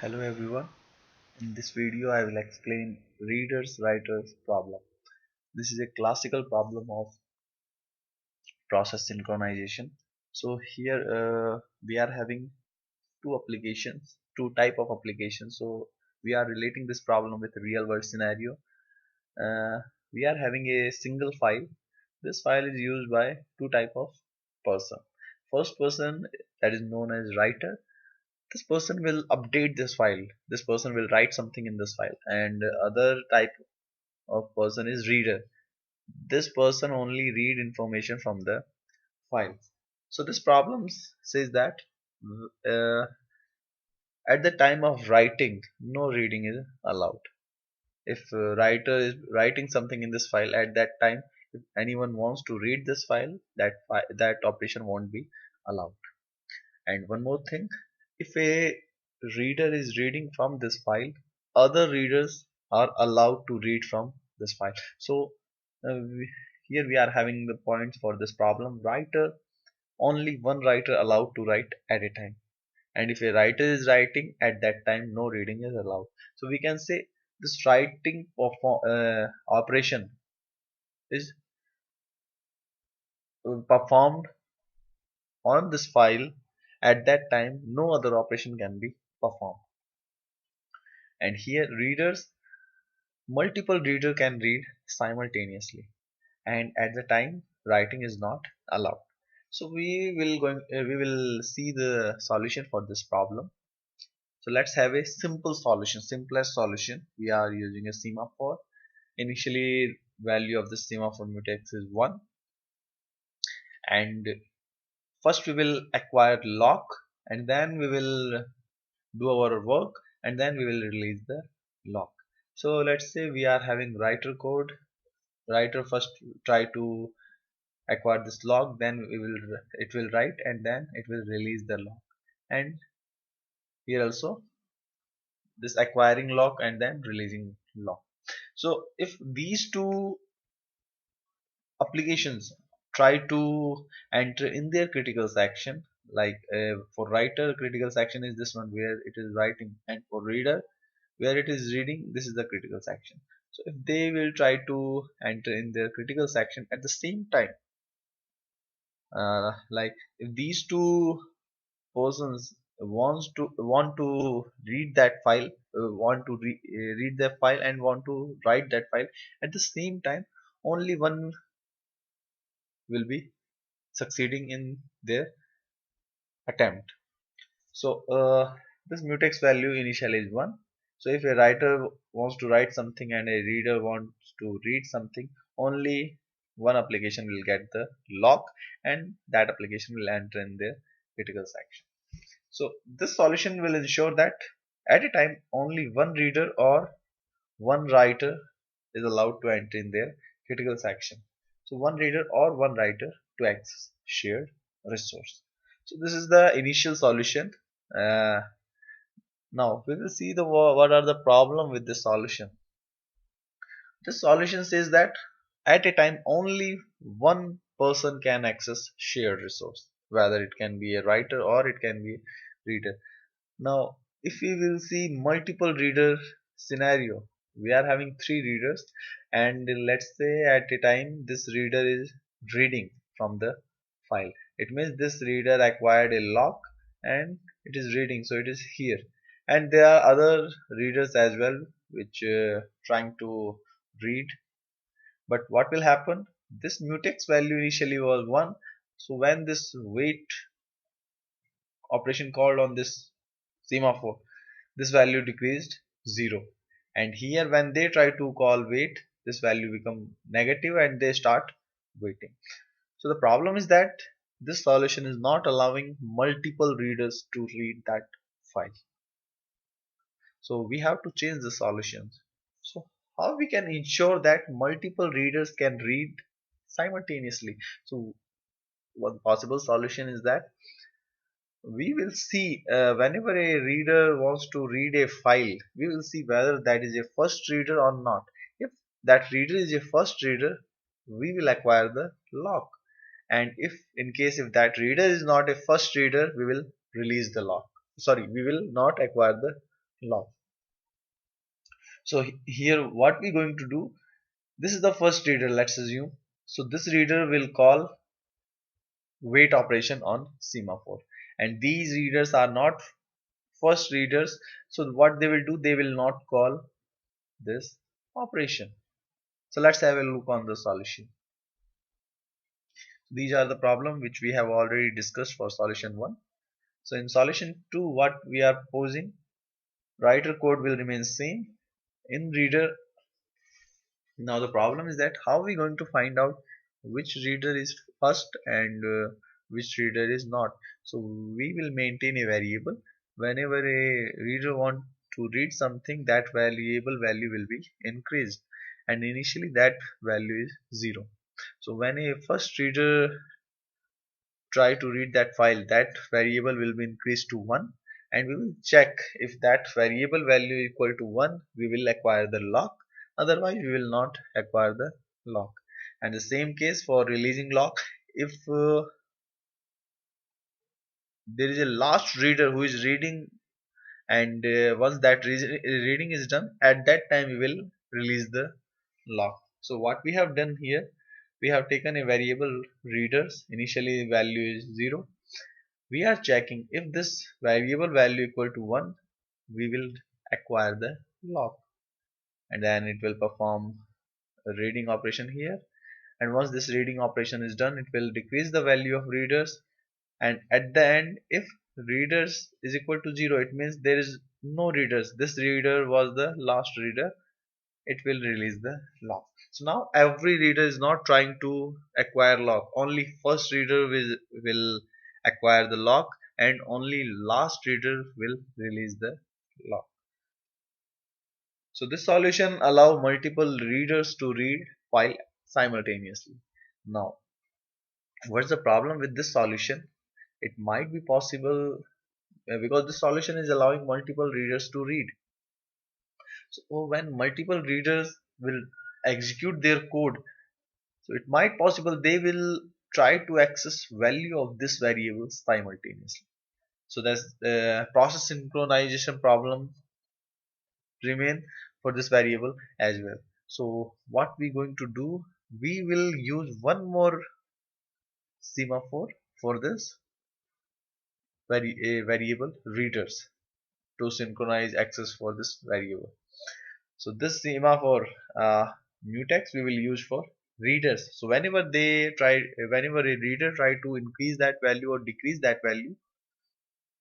Hello everyone. In this video I will explain readers writers problem. This is a classical problem of process synchronization. So here we are having two type of applications. So we are relating this problem with a real world scenario. Uh, we are having a single file. This file is used by two type of person. First person, that is known as writer. This person will update this file. This person will write something in this file, and other type of person is reader. This person only read information from the file. So this problem says that uh, at the time of writing no reading is allowed. If writer is writing something in this file, at that time if anyone wants to read this file, that operation won't be allowed. And one more thing, if a reader is reading from this file, other readers are allowed to read from this file. So here we are having the points for this problem. Writer, only one writer allowed to write at a time. And if a writer is writing at that time, no reading is allowed. So we can say this writing operation is performed on this file. At that time, no other operation can be performed. And here readers, multiple reader can read simultaneously, and at the time writing is not allowed. So we will see the solution for this problem. So let's have a simple solution, simplest solution. We are using a semaphore. Initially value of the semaphore mutex is 1, and first we will acquire lock, and then we will do our work, and then we will release the lock. So let's say we are having writer code. Writer first try to acquire this lock, then it will write, and then it will release the lock. And here also this acquiring lock and then releasing lock. So if these two applications try to enter in their critical section, like for writer critical section is this one where it is writing, and for reader where it is reading, this is the critical section. So if they will try to enter in their critical section at the same time, like if these two persons want to read that file, read the file and want to write that file at the same time, only one will be succeeding in their attempt. So this mutex value initially is 1. So if a writer wants to write something and a reader wants to read something, only one application will get the lock, and that application will enter in their critical section. So this solution will ensure that at a time only one reader or one writer is allowed to enter in their critical section. So one reader or one writer to access shared resource. So this is the initial solution. Uh, Now we will see the what are the problem with this solution. This solution says that at a time only one person can access shared resource, whether it can be a writer or it can be a reader. Now, if we will see multiple reader scenario, we are having three readers, and let's say at a time this reader is reading from the file. It means this reader acquired a lock and it is reading, so it is here. And there are other readers as well which trying to read. But what will happen? This mutex value initially was 1. So when this wait operation called on this semaphore, this value decreased 0. And here when they try to call wait, this value become negative and they start waiting. So the problem is that this solution is not allowing multiple readers to read that file. So we have to change the solutions. So how we can ensure that multiple readers can read simultaneously? So one possible solution is that we will see whenever a reader wants to read a file, we will see whether that is a first reader or not. If that reader is a first reader, we will acquire the lock, and if in case if that reader is not a first reader, we will release the lock. Sorry, we will not acquire the lock. So here what we're going to do, this is the first reader, let's assume. So this reader will call wait operation on semaphore, and these readers are not first readers. So what they will do, they will not call this operation. So let's have a look on the solution. These are the problem which we have already discussed for solution 1. So in solution 2, what we are posing, writer code will remain same in reader. Now the problem is that how we going to find out which reader is first and which reader is not. So we will maintain a variable. Whenever a reader want to read something, that variable value will be increased, and initially that value is 0. So when a first reader try to read that file, that variable will be increased to 1, and we will check if that variable value equal to 1, we will acquire the lock, otherwise we will not acquire the lock. And the same case for releasing lock, if there is a last reader who is reading, and once that reading is done, at that time we will release the lock. So what we have done here, we have taken a variable readers, initially value is 0. We are checking if this variable value equal to 1, we will acquire the lock, and then it will perform a reading operation here. And once this reading operation is done, it will decrease the value of readers, and at the end, if readers is equal to 0, it means there is no readers, this reader was the last reader, it will release the lock. So now every reader is not trying to acquire lock, only first reader will acquire the lock, and only last reader will release the lock. So this solution allow multiple readers to read file simultaneously. Now what's the problem with this solution? It might be possible because this solution is allowing multiple readers to read. So when multiple readers will execute their code, so it might possible they will try to access value of this variable simultaneously. So there's process synchronization problem remain for this variable as well. So what we going to do, we will use one more semaphore for this variable readers to synchronize access for this variable. So this semaphore mutex we will use for readers. So whenever a reader try to increase that value or decrease that value,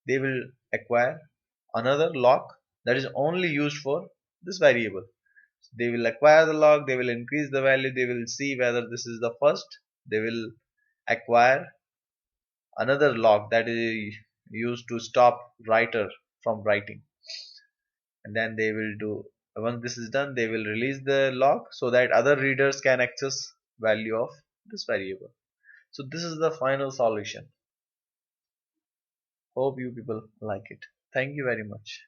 they will acquire another lock that is only used for this variable. They will acquire the lock, they will increase the value, they will see whether this is the first, they will acquire another lock that is used to stop writer from writing, and then they will do, once this is done, they will release the lock so that other readers can access value of this variable. So this is the final solution. Hope you people like it. Thank you very much.